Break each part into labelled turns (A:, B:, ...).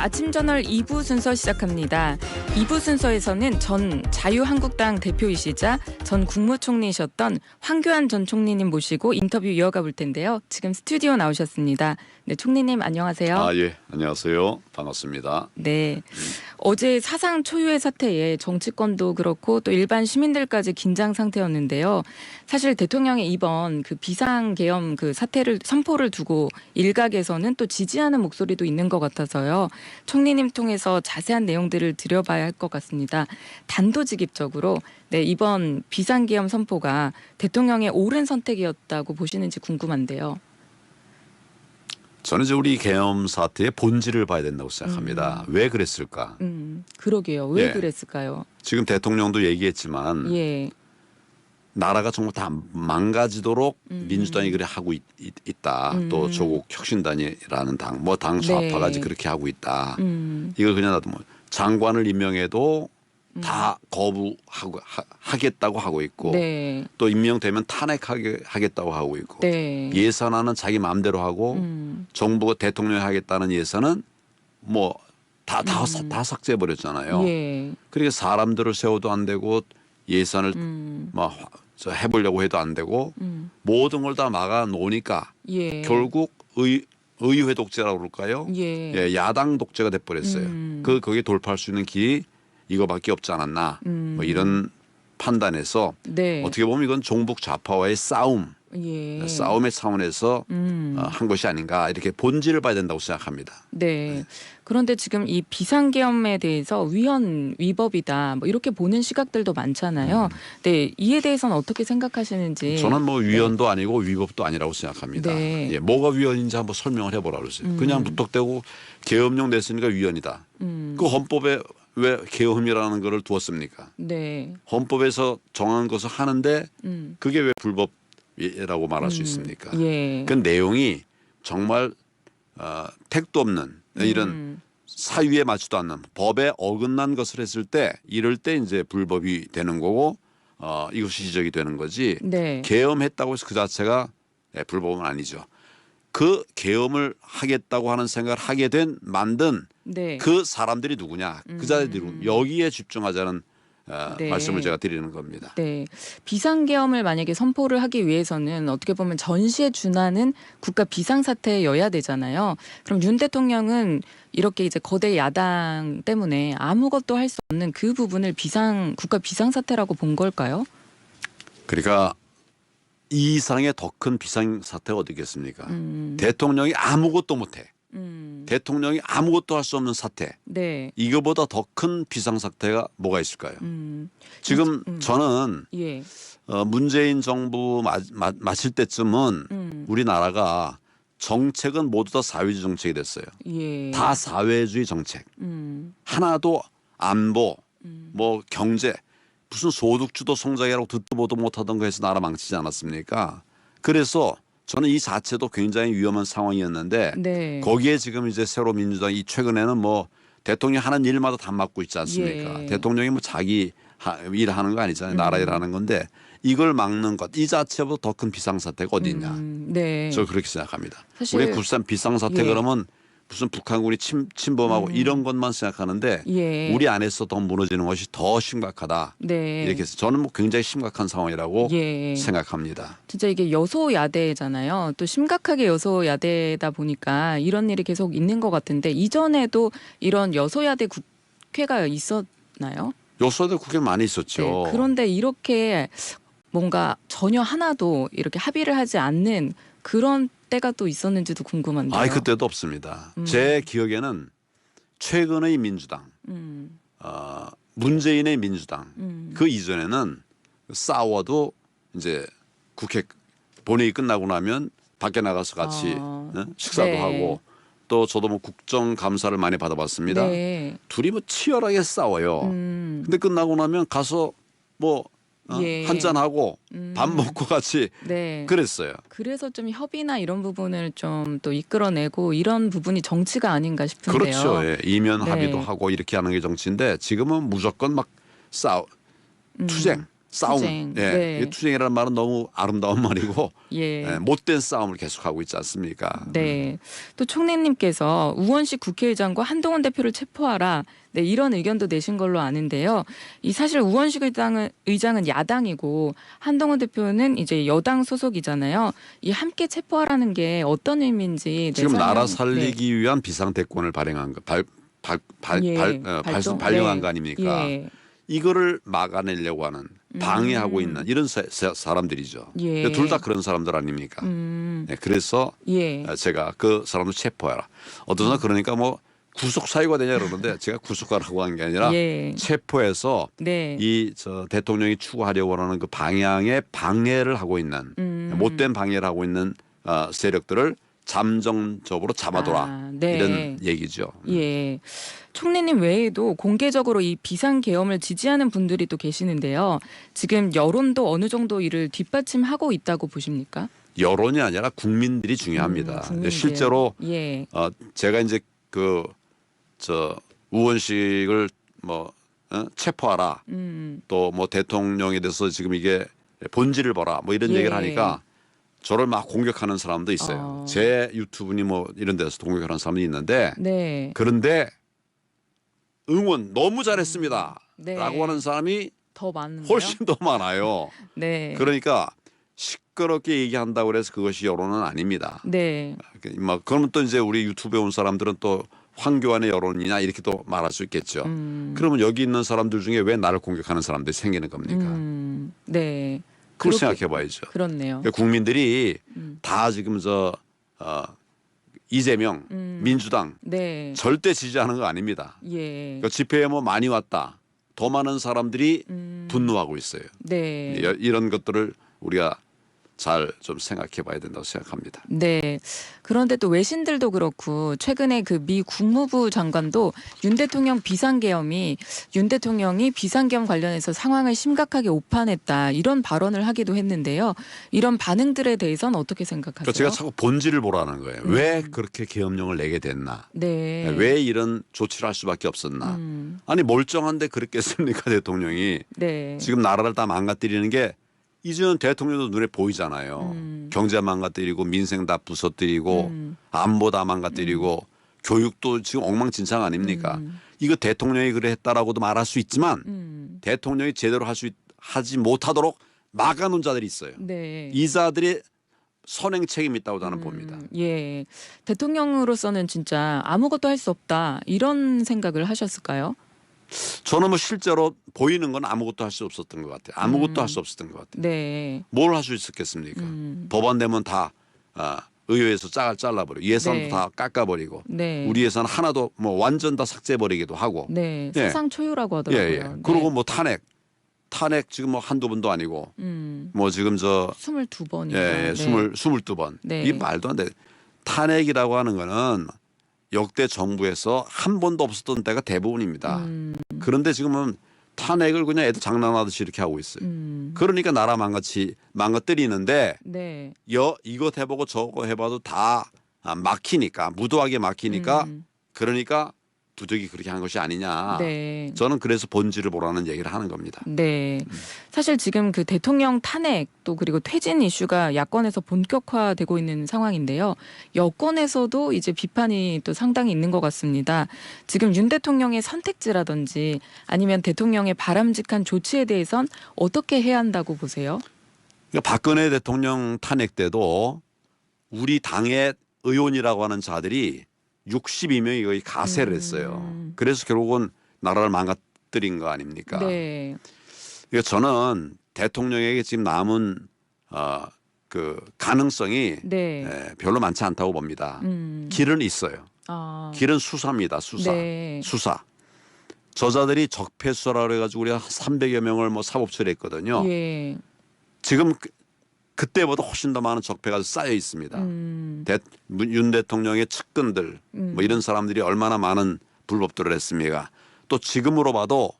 A: 아침 저널 2부 순서 시작합니다. 2부 순서에서는 전 자유한국당 대표이시자 전 국무총리이셨던 황교안 전 총리님 모시고 인터뷰 이어가 볼 텐데요. 지금 스튜디오 나오셨습니다. 네, 총리님 안녕하세요.
B: 예, 안녕하세요. 반갑습니다.
A: 네, 어제 사상 초유의 사태에 정치권도 그렇고 또 일반 시민들까지 긴장 상태였는데요. 사실 대통령의 이번 그 비상계엄 그 사태를 선포를 두고 일각에서는 또 지지하는 목소리도 있는 것 같아서요. 총리님 통해서 자세한 내용들을 드려봐야 할 것 같습니다. 단도직입적으로 네, 이번 비상계엄 선포가 대통령의 옳은 선택이었다고 보시는지 궁금한데요.
B: 저는 이제 우리 계엄 사태의 본질을 봐야 된다고 생각합니다. 왜 그랬을까?
A: 그러게요. 왜
B: 예.
A: 그랬을까요?
B: 지금 대통령도 얘기했지만
A: 예.
B: 나라가 정말 다 망가지도록 민주당이 그래 하고 있다. 또 조국 혁신당이라는 당, 뭐 당 좌파가
A: 네.
B: 그렇게 하고 있다. 이걸 그냥 놔두면 장관을 임명해도 다 거부하고 하겠다고 하고 있고
A: 네.
B: 또 임명되면 탄핵하겠다고 하고 있고
A: 네.
B: 예산안은 자기 마음대로 하고 정부가 대통령이 하겠다는 예산은 뭐 다 삭제해 버렸잖아요.
A: 예.
B: 그러니까 사람들을 세워도 안 되고 예산을 뭐 해보려고 해도 안 되고 모든 걸 다 막아 놓으니까
A: 예.
B: 결국 의회 독재라고 그럴까요?
A: 예.
B: 예, 야당 독재가 돼버렸어요. 거기에 돌파할 수 있는 길이 이거밖에 없지 않았나 뭐 이런 판단에서
A: 네.
B: 어떻게 보면 이건 종북 좌파와의 싸움,
A: 예.
B: 싸움의 차원에서 한 것이 아닌가 이렇게 본질을 봐야 된다고 생각합니다.
A: 네. 그런데 지금 이 비상계엄에 대해서 위헌 위법이다 뭐 이렇게 보는 시각들도 많잖아요. 네, 이에 대해서는 어떻게 생각하시는지.
B: 저는 뭐 위헌도 아니고 위법도 아니라고 생각합니다.
A: 네.
B: 예, 뭐가 위헌인지 한번 설명을 해보라 그러세요. 그냥 무턱대고 계엄령 냈으니까 위헌이다. 그 헌법에 왜 계엄이라는 거를 두었습니까?
A: 네.
B: 헌법에서 정한 것을 하는데 그게 왜 불법이라고 말할 수 있습니까?
A: 예.
B: 그 내용이 정말 택도 없는 이런 사유에 맞지도 않는 법에 어긋난 것을 했을 때 이럴 때 이제 불법이 되는 거고 이것이 지적이 되는 거지.
A: 네.
B: 계엄했다고 해서 그 자체가 불법은 아니죠. 그 계엄을 하겠다고 하는 생각을 하게 된 만든
A: 네.
B: 그 사람들이 누구냐, 그 자들이 여기에 집중하자는
A: 네.
B: 말씀을 제가 드리는 겁니다.
A: 네. 비상계엄을 만약에 선포를 하기 위해서는 어떻게 보면 전시에 준하는 국가 비상사태여야 되잖아요. 그럼 윤 대통령은 이렇게 이제 거대 야당 때문에 아무것도 할 수 없는 그 부분을 국가 비상사태라고 본 걸까요?
B: 그러니까 이 이상의 더 큰 비상사태가 어디겠습니까? 대통령이 아무것도 못해. 대통령이 아무것도 할 수 없는 사태.
A: 네.
B: 이거보다 더 큰 비상사태가 뭐가 있을까요? 지금 저는
A: 예.
B: 문재인 정부 마칠 때쯤은 우리나라가 정책은 모두 다 사회주의 정책이 됐어요.
A: 예.
B: 다 사회주의 정책. 하나도 안보, 뭐 경제, 무슨 소득주도 성장이라고 듣도 보도 못하던 거 해서 나라 망치지 않았습니까? 그래서 저는 이 자체도 굉장히 위험한 상황이었는데
A: 네.
B: 거기에 지금 이제 새로 민주당이 최근에는 뭐 대통령 하는 일마다 다 맡고 있지 않습니까?
A: 예.
B: 대통령이 뭐 자기 일하는 거 아니잖아요. 나라 일하는 건데 이걸 막는 것 이 자체보다 더 큰 비상사태가 어디 있냐.
A: 네.
B: 저 그렇게 생각합니다.
A: 사실
B: 우리 굴산 비상사태
A: 예.
B: 그러면 무슨 북한군이 침범하고 이런 것만 생각하는데
A: 예.
B: 우리 안에서 더 무너지는 것이 더 심각하다.
A: 네.
B: 이렇게 해서 저는 뭐 굉장히 심각한 상황이라고
A: 예.
B: 생각합니다.
A: 진짜 이게 여소야대잖아요. 또 심각하게 여소야대다 보니까 이런 일이 계속 있는 것 같은데 이전에도 이런 여소야대 국회가 있었나요?
B: 요소도 국회 많이 있었죠.
A: 네. 그런데 이렇게 뭔가 전혀 하나도 이렇게 합의를 하지 않는 그런 때가 또 있었는지도 궁금한데요.
B: 그때도 없습니다. 제 기억에는 최근의 민주당, 문재인의 민주당 그 이전에는 싸워도 이제 국회 본회의 끝나고 나면 밖에 나가서 같이 식사도
A: 네.
B: 하고 또 저도 뭐 국정감사를 많이 받아봤습니다.
A: 네.
B: 둘이 뭐 치열하게 싸워요. 근데 끝나고 나면 가서 뭐
A: 예.
B: 한잔하고 밥 먹고 같이
A: 네.
B: 그랬어요.
A: 그래서 좀 협의나 이런 부분을 좀 또 이끌어내고 이런 부분이 정치가 아닌가 싶은데요.
B: 그렇죠. 예. 이면
A: 네.
B: 합의도 하고 이렇게 하는 게 정치인데 지금은 무조건 막 투쟁. 싸움.
A: 투쟁.
B: 예.
A: 네.
B: 이 투쟁이라는 말은 너무 아름다운 말이고
A: 예.
B: 예, 못된 싸움을 계속하고 있지 않습니까?
A: 네. 또 총리님께서 우원식 국회의장과 한동훈 대표를 체포하라. 네, 이런 의견도 내신 걸로 아는데요. 이 사실 우원식 의장은 야당이고 한동훈 대표는 이제 여당 소속이잖아요. 이 함께 체포하라는 게 어떤 의미인지
B: 지금 나라
A: 네.
B: 살리기 위한 비상대권을 발행한 거,
A: 예,
B: 발령한
A: 네.
B: 거 아닙니까?
A: 예.
B: 이거를 막아내려고 하는 방해하고 있는 이런 사람들이죠.
A: 예.
B: 둘 다 그런 사람들 아닙니까? 네, 그래서
A: 예.
B: 제가 그 사람도 체포해라. 어떤 사람 그러니까 뭐 구속 사유가 되냐 그러는데 제가 구속하라고 한 게 아니라
A: 예.
B: 체포해서
A: 네.
B: 이 대통령이 추구하려고 하는 그 방향에 방해를 하고 있는 못된 방해를 하고 있는 세력들을 잠정적으로 잡아둬라
A: 네.
B: 이런 얘기죠.
A: 예. 총리님 외에도 공개적으로 이 비상계엄을 지지하는 분들이 또 계시는데요. 지금 여론도 어느 정도 이를 뒷받침하고 있다고 보십니까?
B: 여론이 아니라 국민들이 중요합니다.
A: 국민들.
B: 실제로
A: 예.
B: 제가 이제 우원식을 체포하라. 또 뭐 대통령에 대해서 지금 이게 본질을 봐라. 뭐 이런
A: 예.
B: 얘기를 하니까 저를 막 공격하는 사람도 있어요. 제 유튜브니 뭐 이런 데서 공격하는 사람도 있는데
A: 네.
B: 그런데 응원 너무 잘했습니다.
A: 네.
B: 라고 하는 사람이
A: 더 많은데요?
B: 훨씬 더 많아요.
A: 네.
B: 그러니까 시끄럽게 얘기한다고 해서 그것이 여론은 아닙니다.
A: 네.
B: 그러면 또 이제 우리 유튜브에 온 사람들은 또 황교안의 여론이냐 이렇게 또 말할 수 있겠죠. 그러면 여기 있는 사람들 중에 왜 나를 공격하는 사람들이 생기는 겁니까?
A: 네.
B: 그걸
A: 그렇게-
B: 생각해 봐야죠.
A: 그렇네요.
B: 그러니까 국민들이 다 지금 이재명, 민주당
A: 네.
B: 절대 지지하는 거 아닙니다.
A: 예.
B: 그러니까 집회에 뭐 많이 왔다. 더 많은 사람들이 분노하고 있어요.
A: 네.
B: 이런 것들을 우리가 잘 좀 생각해 봐야 된다고 생각합니다.
A: 네. 그런데 또 외신들도 그렇고 최근에 그 미 국무부 장관도 윤 대통령 비상계엄이 윤 대통령이 비상계엄 관련해서 상황을 심각하게 오판했다 이런 발언을 하기도 했는데요. 이런 반응들에 대해서는 어떻게 생각하세요?
B: 그러니까 제가 자꾸 본질을 보라는 거예요. 왜 그렇게 계엄령을 내게 됐나?
A: 네.
B: 왜 이런 조치를 할 수밖에 없었나? 아니 멀쩡한데 그랬겠습니까 대통령이?
A: 네.
B: 지금 나라를 다 망가뜨리는 게 이제는 대통령도 눈에 보이잖아요. 경제 망가뜨리고 민생 다 부서뜨리고 안보 다 망가뜨리고 교육도 지금 엉망진창 아닙니까? 이거 대통령이 그래 했다라고도 말할 수 있지만 대통령이 제대로 하지 못하도록 막아놓은 자들이 있어요.
A: 네.
B: 이 자들이 선행 책임이 있다고 저는 봅니다.
A: 예. 대통령으로서는 진짜 아무것도 할 수 없다 이런 생각을 하셨을까요?
B: 저는 뭐 실제로 보이는 건 아무것도 할 수 없었던 것 같아요. 아무것도 할 수 없었던 것 같아요.
A: 네.
B: 뭘 할 수 있었겠습니까? 법안 되면 다 의회에서 잘라버리고 예산도
A: 네.
B: 다 깎아버리고
A: 네.
B: 우리 예산 하나도 뭐 완전 다 삭제버리기도 하고
A: 네.
B: 예.
A: 사상 초유라고
B: 예,
A: 하더라고요.
B: 예.
A: 네.
B: 그리고 뭐 탄핵 지금 뭐 한두 번도 아니고 뭐 지금
A: 22번이요.
B: 예, 22번
A: 네.
B: 이 말도 안 돼. 탄핵이라고 하는 거는 역대 정부에서 한 번도 없었던 때가 대부분입니다. 그런데 지금은 탄핵을 그냥 애들 장난하듯이 이렇게 하고 있어요. 그러니까 나라 망가뜨리는데
A: 네.
B: 이것 해보고 저거 해봐도 다 막히니까 무도하게 막히니까 그러니까 부득이 그렇게 한 것이 아니냐.
A: 네.
B: 저는 그래서 본질을 보라는 얘기를 하는 겁니다.
A: 네. 사실 지금 그 대통령 탄핵 또 그리고 퇴진 이슈가 야권에서 본격화되고 있는 상황인데요. 여권에서도 이제 비판이 또 상당히 있는 것 같습니다. 지금 윤 대통령의 선택지라든지 아니면 대통령의 바람직한 조치에 대해선 어떻게 해야 한다고 보세요?
B: 그러니까 박근혜 대통령 탄핵 때도 우리 당의 의원이라고 하는 자들이 62명이 거의 가세를 했어요. 그래서 결국은 나라를 망가뜨린 거 아닙니까?
A: 네.
B: 그러니까 저는 대통령에게 지금 남은 그 가능성이
A: 네.
B: 별로 많지 않다고 봅니다. 길은 있어요.
A: 아.
B: 길은 수사입니다. 수사.
A: 네.
B: 수사. 저자들이 적폐수사라 그래가지고 우리가 300여 명을 뭐 사법 처리했거든요.
A: 예.
B: 지금 그때보다 훨씬 더 많은 적폐가 쌓여 있습니다. 윤 대통령의 측근들 뭐 이런 사람들이 얼마나 많은 불법들을 했습니까? 또 지금으로 봐도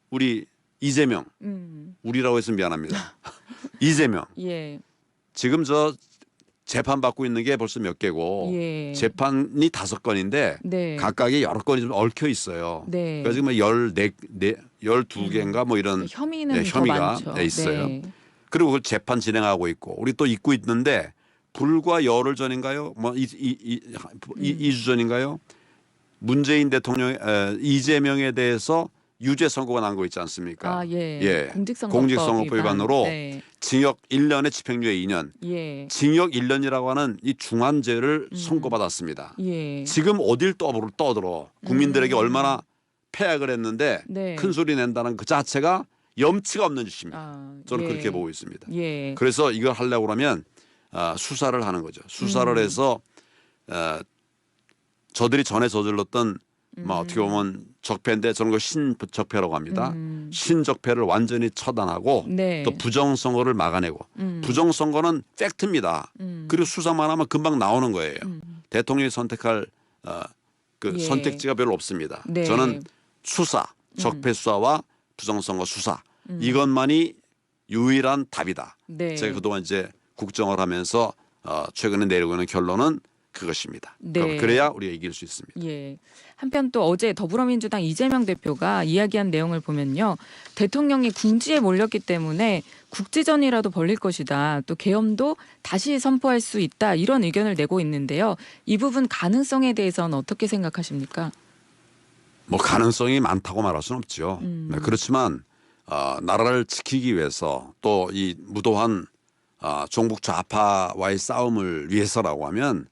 B: 우리 이재명 우리라고 해서 미안합니다. 이재명
A: 예.
B: 지금 재판 받고 있는 게 벌써 몇 개고
A: 예.
B: 재판이 5건인데
A: 네.
B: 각각의 여러 건이 좀 얽혀 있어요.
A: 네.
B: 그래서 지금 12개인가 뭐 이런
A: 혐의는 더
B: 혐의가
A: 많죠.
B: 있어요.
A: 네.
B: 그리고 그 재판 진행하고 있고 우리 또 있고 있는데 불과 열흘 전인가요? 뭐 2주 전인가요? 문재인 대통령 이재명에 대해서 유죄 선고가 난 거 있지 않습니까?
A: 아, 예.
B: 예. 공직선거법 위반으로
A: 네.
B: 징역 1년에 집행유예 2년.
A: 예.
B: 징역 1년이라고 하는 이 중한죄를 선고받았습니다.
A: 예.
B: 지금 어딜 떠들어 국민들에게 얼마나 폐악을 했는데
A: 네.
B: 큰 소리 낸다는 그 자체가 염치가 없는 짓입니다. 저는
A: 예.
B: 그렇게 보고 있습니다.
A: 예.
B: 그래서 이걸 하려고 그러면 수사를 하는 거죠. 수사를 해서 저들이 전에 저질렀던 뭐 어떻게 보면 적폐인데 저는 그 신적폐라고 합니다. 신적폐를 완전히 처단하고
A: 네.
B: 또 부정선거를 막아내고 부정선거는 팩트입니다. 그리고 수사만 하면 금방 나오는 거예요. 대통령이 선택할 그
A: 예.
B: 선택지가 별로 없습니다.
A: 네.
B: 저는 수사, 적폐 수사와 부정선거 수사 이것만이 유일한 답이다.
A: 네.
B: 제가 그동안 이제 국정을 하면서 최근에 내리고 있는 결론은 그것입니다.
A: 네.
B: 그래야 우리가 이길 수 있습니다.
A: 예. 한편 또 어제 더불어민주당 이재명 대표가 이야기한 내용을 보면요. 대통령이 궁지에 몰렸기 때문에 국지전이라도 벌릴 것이다. 또 계엄도 다시 선포할 수 있다. 이런 의견을 내고 있는데요. 이 부분 가능성에 대해서는 어떻게 생각하십니까?
B: 뭐 가능성이 많다고 말할 수는 없죠. 네, 그렇지만 나라를 지키기 위해서 또 이 무도한 종북 좌파와의 싸움을 위해서라고 하면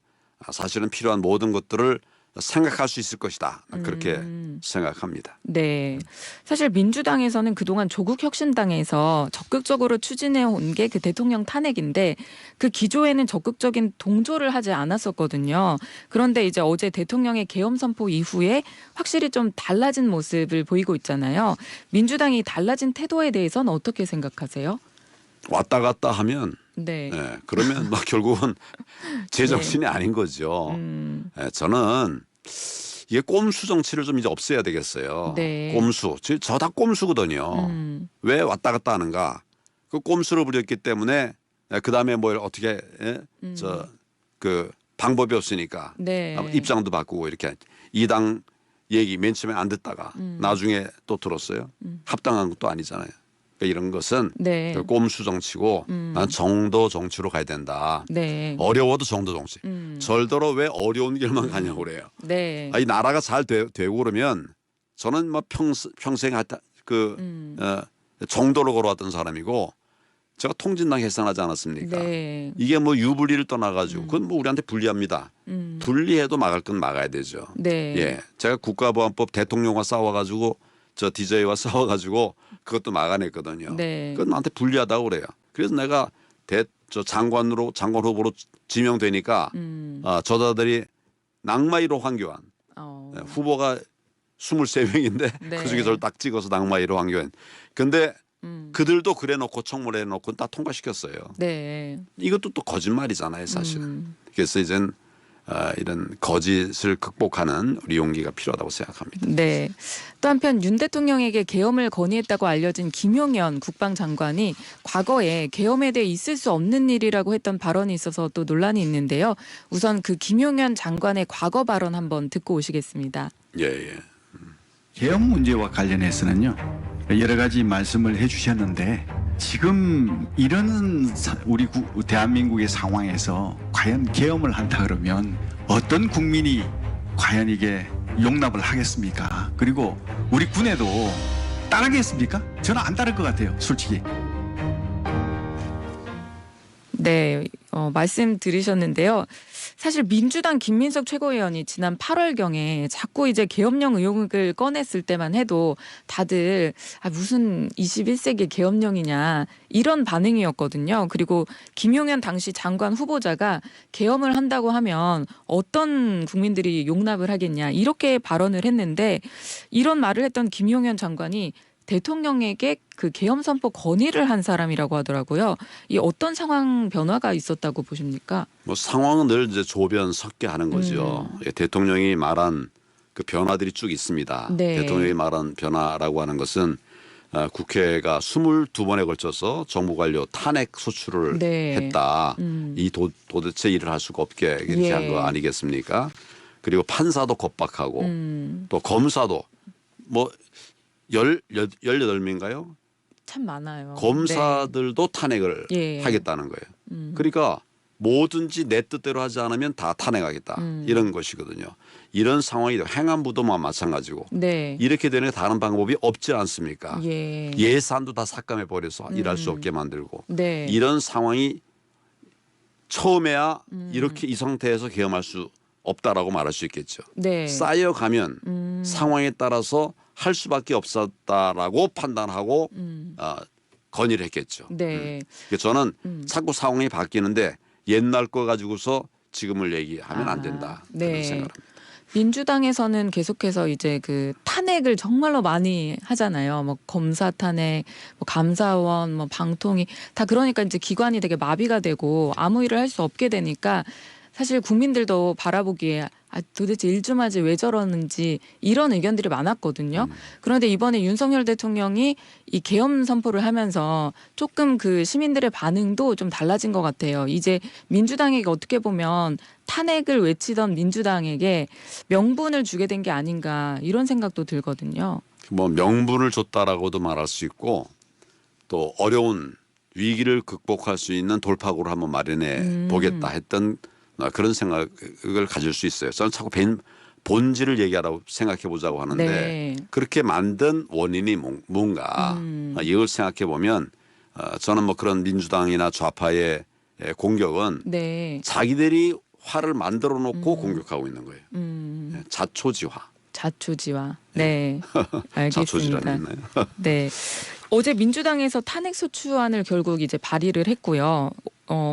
B: 사실은 필요한 모든 것들을 생각할 수 있을 것이다. 그렇게 생각합니다.
A: 네. 사실 민주당에서는 그동안 조국혁신당에서 적극적으로 추진해 온 게 그 대통령 탄핵인데 그 기조에는 적극적인 동조를 하지 않았었거든요. 그런데 이제 어제 대통령의 계엄 선포 이후에 확실히 좀 달라진 모습을 보이고 있잖아요. 민주당이 달라진 태도에 대해서는 어떻게 생각하세요?
B: 왔다 갔다 하면
A: 네.
B: 네, 그러면 뭐 결국은 제정신이 아닌 거죠. 저는 이게 꼼수 정치를 좀 이제 없애야 되겠어요.
A: 네.
B: 꼼수. 저 다 꼼수거든요. 왜 왔다 갔다 하는가? 그 꼼수를 부렸기 때문에 그 다음에 뭘 어떻게 그 방법이 없으니까
A: 네.
B: 입장도 바꾸고 이렇게 이 당 얘기 맨 처음에 안 듣다가 나중에 또 들었어요. 합당한 것도 아니잖아요. 그러니까 이런 것은
A: 네.
B: 꼼수 정치고 난 정도 정치로 가야 된다.
A: 네.
B: 어려워도 정도 정치. 절대로 왜 어려운 길만 가냐고 그래요.
A: 네.
B: 이 나라가 잘 되고 그러면 저는 뭐 평생 정도로 걸어왔던 사람이고 제가 통진당 해산하지 않았습니까?
A: 네.
B: 이게 뭐 유불리를 떠나가지고 그건 뭐 우리한테 불리합니다. 불리해도 막을 건 막아야 되죠.
A: 네.
B: 예, 제가 국가보안법 대통령과 싸워가지고 저 DJ와 싸워가지고 그것도 막아냈거든요.
A: 네.
B: 그건 나한테 불리하다고 그래요. 그래서 내가 장관 후보로 지명되니까 저자들이 낙마 1호 황교안 후보가 23명인데
A: 네.
B: 그중에 저를 딱 찍어서 낙마 1호 황교안. 근데 그들도 그래놓고 청문회 해놓고 다 통과시켰어요.
A: 네.
B: 이것도 또 거짓말이잖아요, 사실은. 그래서 이젠 이런 거짓을 극복하는 우리 용기가 필요하다고 생각합니다.
A: 네. 또 한편 윤 대통령에게 계엄을 건의했다고 알려진 김용현 국방장관이 과거에 계엄에 대해 있을 수 없는 일이라고 했던 발언이 있어서 또 논란이 있는데요. 우선 그 김용현 장관의 과거 발언 한번 듣고 오시겠습니다.
B: 예.
C: 계엄 문제와 관련해서는요. 여러 가지 말씀을 해주셨는데 지금 이런 우리 대한민국의 상황에서 과연 계엄을 한다 그러면 어떤 국민이 과연 이게 용납을 하겠습니까? 그리고 우리 군에도 따르겠습니까? 저는 안 따를 것 같아요, 솔직히.
A: 네, 말씀 들으셨는데요. 사실 민주당 김민석 최고위원이 지난 8월경에 자꾸 이제 계엄령 의혹을 꺼냈을 때만 해도 다들 무슨 21세기 계엄령이냐 이런 반응이었거든요. 그리고 김용현 당시 장관 후보자가 계엄을 한다고 하면 어떤 국민들이 용납을 하겠냐 이렇게 발언을 했는데 이런 말을 했던 김용현 장관이 대통령에게 그 계엄 선포 건의를 한 사람이라고 하더라고요. 이 어떤 상황 변화가 있었다고 보십니까?
B: 뭐 상황은 늘 이제 조변 섞게 하는 거죠. 예, 대통령이 말한 그 변화들이 쭉 있습니다.
A: 네.
B: 대통령이 말한 변화라고 하는 것은 국회가 22번에 걸쳐서 정부 관료 탄핵 소추를
A: 네.
B: 했다. 이 도대체 일을 할 수가 없게 이렇게
A: 예.
B: 한 거 아니겠습니까? 그리고 판사도 겁박하고 또 검사도 뭐 18명인가요?
A: 참 많아요.
B: 검사들도 탄핵을
A: 예.
B: 하겠다는 거예요. 그러니까 뭐든지 내 뜻대로 하지 않으면 다 탄핵하겠다. 이런 것이거든요. 이런 상황이 행안부도 마찬가지고
A: 네.
B: 이렇게 되는 다른 방법이 없지 않습니까?
A: 예.
B: 예산도 다 삭감해 버려서 일할 수 없게 만들고
A: 네.
B: 이런 상황이 처음에야 이렇게 이 상태에서 계엄할 수 없다라고 말할 수 있겠죠.
A: 네.
B: 쌓여가면 상황에 따라서 할 수밖에 없었다라고 판단하고 건의를 했겠죠.
A: 네.
B: 그래서 저는 자꾸 상황이 바뀌는데 옛날 거 가지고서 지금을 얘기하면 안 된다.
A: 네.
B: 그런 생각합니다.
A: 민주당에서는 계속해서 이제 그 탄핵을 정말로 많이 하잖아요. 뭐 검사 탄핵, 뭐 감사원, 뭐 방통위 다 그러니까 이제 기관이 되게 마비가 되고 아무 일을 할 수 없게 되니까 사실 국민들도 바라보기에 도대체 일 좀 하지 왜 저러는지 이런 의견들이 많았거든요. 그런데 이번에 윤석열 대통령이 이 계엄 선포를 하면서 조금 그 시민들의 반응도 좀 달라진 것 같아요. 이제 민주당에게 어떻게 보면 탄핵을 외치던 민주당에게 명분을 주게 된 게 아닌가 이런 생각도 들거든요.
B: 뭐 명분을 줬다라고도 말할 수 있고 또 어려운 위기를 극복할 수 있는 돌파구를 한번 마련해 보겠다 했던 그런 생각을 가질 수 있어요. 저는 자꾸 본질을 얘기하라고 생각해 보자고 하는데
A: 네.
B: 그렇게 만든 원인이 뭔가 이걸 생각해 보면 저는 뭐 그런 민주당이나 좌파의 공격은
A: 네.
B: 자기들이 화를 만들어 놓고 공격하고 있는 거예요. 자초지화.
A: 자초지화. 네. 알겠습니다.
B: 자초지라는 있나요?
A: 네. 어제 민주당에서 탄핵소추안을 결국 이제 발의를 했고요.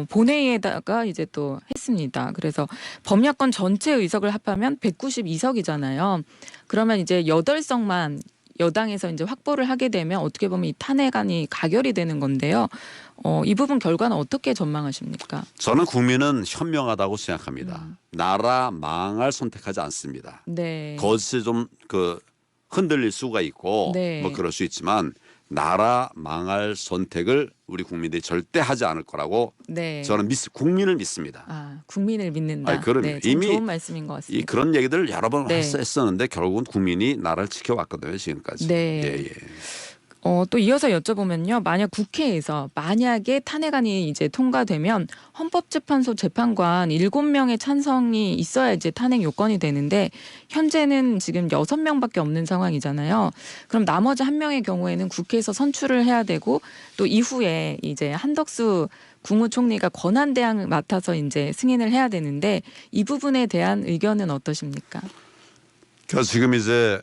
A: 본회의에다가 이제 또 했습니다. 그래서 범야권 전체 의석을 합하면 192석이잖아요. 그러면 이제 8석만 여당에서 이제 확보를 하게 되면 어떻게 보면 이 탄핵안이 가결이 되는 건데요. 이 부분 결과는 어떻게 전망하십니까?
B: 저는 국민은 현명하다고 생각합니다. 나라 망할 선택하지 않습니다.
A: 네.
B: 거짓에 좀 흔들릴 수가 있고
A: 네.
B: 뭐 그럴 수 있지만 나라 망할 선택을 우리 국민들이 절대 하지 않을 거라고
A: 네.
B: 저는 국민을 믿습니다.
A: 국민을 믿는다.
B: 아니, 그럼요.
A: 네, 참
B: 이미
A: 좋은 말씀인 것 같습니다.
B: 그런 얘기들 여러 번
A: 네.
B: 했었는데 결국은 국민이 나라를 지켜왔거든요. 지금까지.
A: 네.
B: 예, 예.
A: 또 이어서 여쭤보면요. 만약 국회에서 만약에 탄핵안이 이제 통과되면 헌법재판소 재판관 7명의 찬성이 있어야 이제 탄핵 요건이 되는데 현재는 지금 6명밖에 없는 상황이잖아요. 그럼 나머지 1명의 경우에는 국회에서 선출을 해야 되고 또 이후에 이제 한덕수 국무총리가 권한대항을 맡아서 이제 승인을 해야 되는데 이 부분에 대한 의견은 어떠십니까?
B: 그래서 지금 이제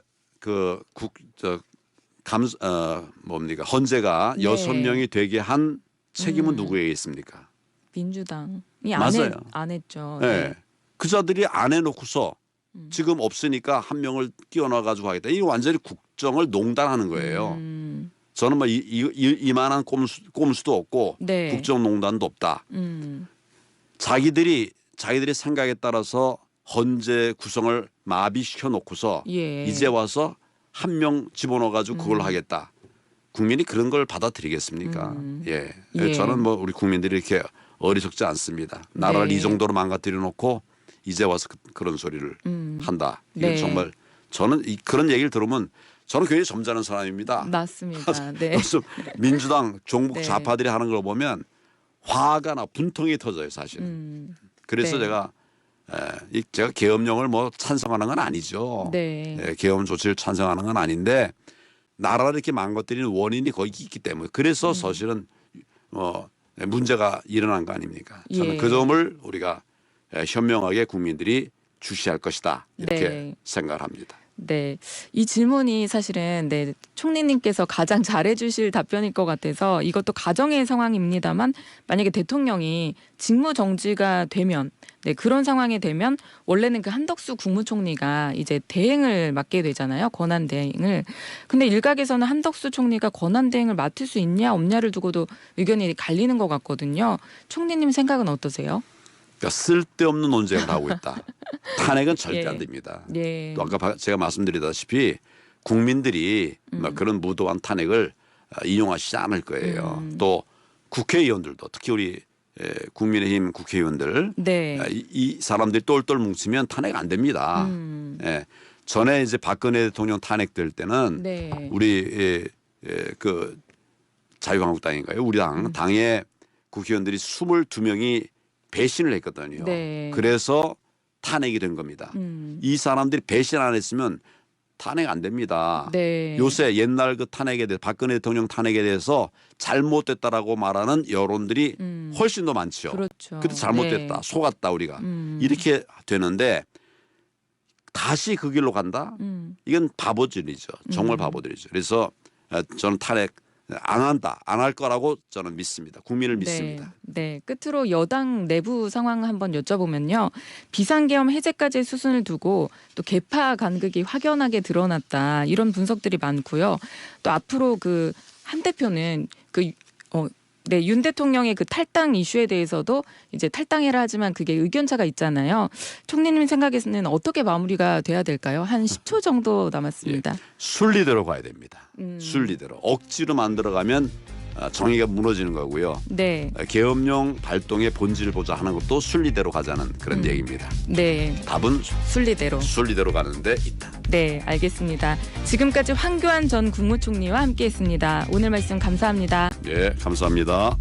B: 헌재가
A: 네.
B: 6명이 되게 한 책임은 누구에게 있습니까?
A: 민주당이
B: 맞아요.
A: 안 했죠.
B: 네. 그 자들이 안 해놓고서 지금 없으니까 한 명을 끼워넣어 가지고 하겠다. 이게 완전히 국정을 농단하는 거예요. 저는 뭐 이만한 꼼수도 없고
A: 네.
B: 국정농단도 없다. 자기들이 생각에 따라서 헌재 구성을 마비시켜 놓고서
A: 예.
B: 이제 와서 한 명 집어넣어 가지고 그걸 하겠다. 국민이 그런 걸 받아들이겠습니까? 예.
A: 예.
B: 저는 뭐 우리 국민들이 이렇게 어리석지 않습니다. 나라를
A: 네.
B: 이 정도로 망가뜨려 놓고 이제 와서 그런 소리를 한다. 이게
A: 네.
B: 정말 저는 그런 얘기를 들으면 저는 굉장히 점잖은 사람입니다.
A: 맞습니다. 네.
B: 그래서 민주당 종북
A: 네.
B: 좌파들이 하는 걸 보면 화가 나 분통이 터져요 사실은. 그래서
A: 네.
B: 제가 계엄령을 뭐 찬성하는 건 아니죠.
A: 네.
B: 계엄 조치를 찬성하는 건 아닌데 나라를 이렇게 망가뜨리는 원인이 거기 있기 때문에 그래서 사실은 문제가 일어난 거 아닙니까? 저는
A: 예.
B: 그 점을 우리가 현명하게 국민들이 주시할 것이다 이렇게
A: 네.
B: 생각을 합니다.
A: 네. 이 질문이 사실은 총리님께서 가장 잘해주실 답변일 것 같아서 이것도 가정의 상황입니다만 만약에 대통령이 직무 정지가 되면 그런 상황이 되면 원래는 그 한덕수 국무총리가 이제 대행을 맡게 되잖아요. 권한 대행을. 근데 일각에서는 한덕수 총리가 권한 대행을 맡을 수 있냐 없냐를 두고도 의견이 갈리는 것 같거든요. 총리님 생각은 어떠세요?
B: 그러니까 쓸데없는 논쟁을 하고 있다. 탄핵은 절대
A: 예.
B: 안 됩니다.
A: 예.
B: 또 아까 제가 말씀드리다시피 국민들이 그런 무도한 탄핵을 인용하시지 않을 거예요. 또 국회의원들도 특히 우리 국민의힘 국회의원들
A: 네.
B: 이 사람들이 똘똘 뭉치면 탄핵 안 됩니다. 예. 전에 이제 박근혜 대통령 탄핵될 때는
A: 네.
B: 우리 그 자유한국당인가요? 우리 당의 국회의원들이 22명이 배신을 했거든요.
A: 네.
B: 그래서 탄핵이 된 겁니다. 이 사람들이 배신 안 했으면 탄핵 안 됩니다.
A: 네.
B: 요새 옛날 그 탄핵에 대해 박근혜 대통령 탄핵에 대해서 잘못됐다라고 말하는 여론들이 훨씬 더 많죠.
A: 그렇죠.
B: 그때 잘못됐다,
A: 네.
B: 속았다 우리가 이렇게 되는데 다시 그 길로 간다? 이건 바보들이죠. 정말 바보들이죠. 그래서 저는 탄핵 안 한다, 안 할 거라고 저는 믿습니다. 국민을 믿습니다.
A: 네. 끝으로 여당 내부 상황 한번 여쭤보면요. 비상계엄 해제까지의 수순을 두고 또 개파 간극이 확연하게 드러났다. 이런 분석들이 많고요. 또 앞으로 그 한 대표는 윤 대통령의 그 탈당 이슈에 대해서도 이제 탈당해라 하지만 그게 의견차가 있잖아요. 총리님 생각에서는 어떻게 마무리가 돼야 될까요? 한 10초 정도 남았습니다.
B: 순리대로 가야 됩니다. 순리대로. 억지로 만들어가면 정의가 무너지는 거고요.
A: 네.
B: 계엄령 발동의 본질을 보자 하는 것도 순리대로 가자는 그런 얘기입니다.
A: 네.
B: 답은
A: 순리대로.
B: 순리대로 가는 데 있다.
A: 네, 알겠습니다. 지금까지 황교안 전 국무총리와 함께했습니다. 오늘 말씀 감사합니다.
B: 예, 감사합니다.